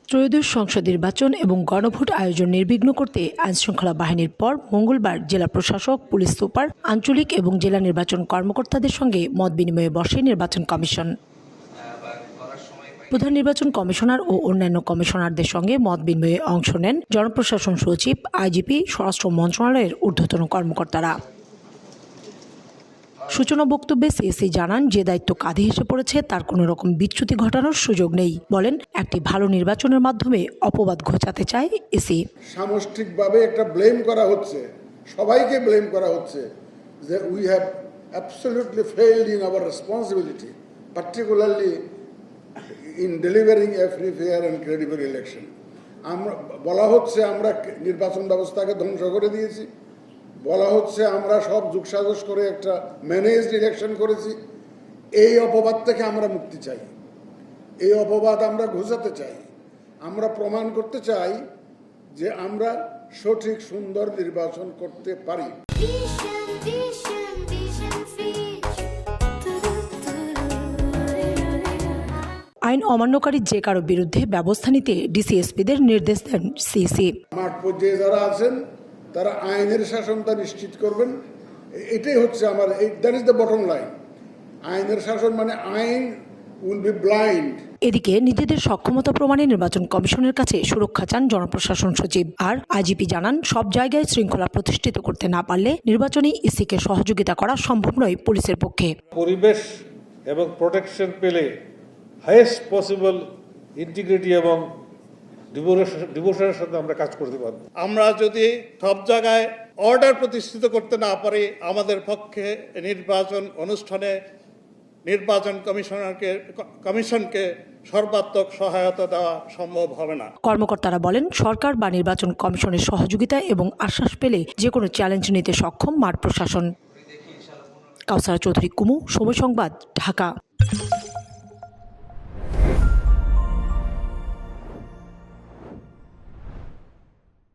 ত্রয়োদশ সংসদ নির্বাচন এবং গণভোট আয়োজন নির্বিঘ্ন করতে আইনশৃঙ্খলা বাহিনীর পর মঙ্গলবার জেলা প্রশাসক, পুলিশ সুপার, আঞ্চলিক এবং জেলা নির্বাচন কর্মকর্তাদের সঙ্গে মত বিনিময়ে বসে নির্বাচন কমিশন। প্রধান নির্বাচন কমিশনার ও অন্যান্য কমিশনারদের সঙ্গে মত বিনিময়ে অংশ নেন জনপ্রশাসন সচিব, আইজিপি, স্বরাষ্ট্র মন্ত্রণালয়ের ঊর্ধ্বতন কর্মকর্তারা। সূচনা বক্তব্যে সিএসি জানান, যে দায়িত্ব কাঁধে এসে পড়েছে তার কোনো রকম বিচ্যুতি ঘটানোর সুযোগ নেই। বলেন, একটি ভালো নির্বাচনের মাধ্যমে অপবাদ ঘোচাতে চায় ইসি। সামষ্টিকভাবে একটা ব্লেম করা হচ্ছে, সবাইকে ব্লেম করা হচ্ছে যে we have absolutely failed in our responsibility, particularly in delivering A free, fair and credible election. আমরা বলা হচ্ছে আমরা নির্বাচন ব্যবস্থাকে ধ্বংস করে দিয়েছি, বলা হচ্ছে আমরা সব যুগসাজশ করে একটা ম্যানেজড ইলেকশন করেছি। এই অপবাদ থেকে আমরা মুক্তি চাই, এই অপবাদ আমরা ঘোচাতে চাই। আমরা প্রমাণ করতে চাই যে আমরা সঠিক সুন্দর নির্বাচন করতে পারি। আইন অমান্যকারী যে কারো বিরুদ্ধে ব্যবস্থা নিতে ডিসিএসপিদের নির্দেশ দেন সিইসি। মাঠ পর্যায়ে যারা আছেন তারা আইনের শাসনটা নিশ্চিত করবেন, এটাই হচ্ছে আমার, that is the bottom line. আইনের শাসন মানে আইন উইল বি ব্লাইন্ড। এদিকে নিজেদের সক্ষমতা প্রমাণে নির্বাচন কমিশনের কাছে সুরক্ষা চান জনপ্রশাসন সচিব। আর আইজিপি জানান, সব জায়গায় শৃঙ্খলা প্রতিষ্ঠিত করতে না পারলে নির্বাচনী ইসিকে সহযোগিতা করা সম্ভব নয় পুলিশের পক্ষে। পরিবেশ এবং প্রোটেকশন পেলে হাইয়েস্ট পসিবল ইন্টিগ্রিটি এবং ডিভোশনের সাথে আমরা কাজ করতে পারব। আমরা যদি সব জায়গায় অর্ডার প্রতিষ্ঠিত করতে না পারি, আমাদের পক্ষে নির্বাচন অনুষ্ঠানে নির্বাচন কমিশনকে সর্বাত্মক সহায়তা দেওয়া সম্ভব হবে না। কর্মকর্তারা বলেন, সরকার বা নির্বাচন কমিশনের সহযোগিতা এবং আশ্বাস পেলে যে কোনো চ্যালেঞ্জ নিতে সক্ষম মাঠ প্রশাসন। কাউসারা চৌধুরী, কুমু, সময় সংবাদ, ঢাকা।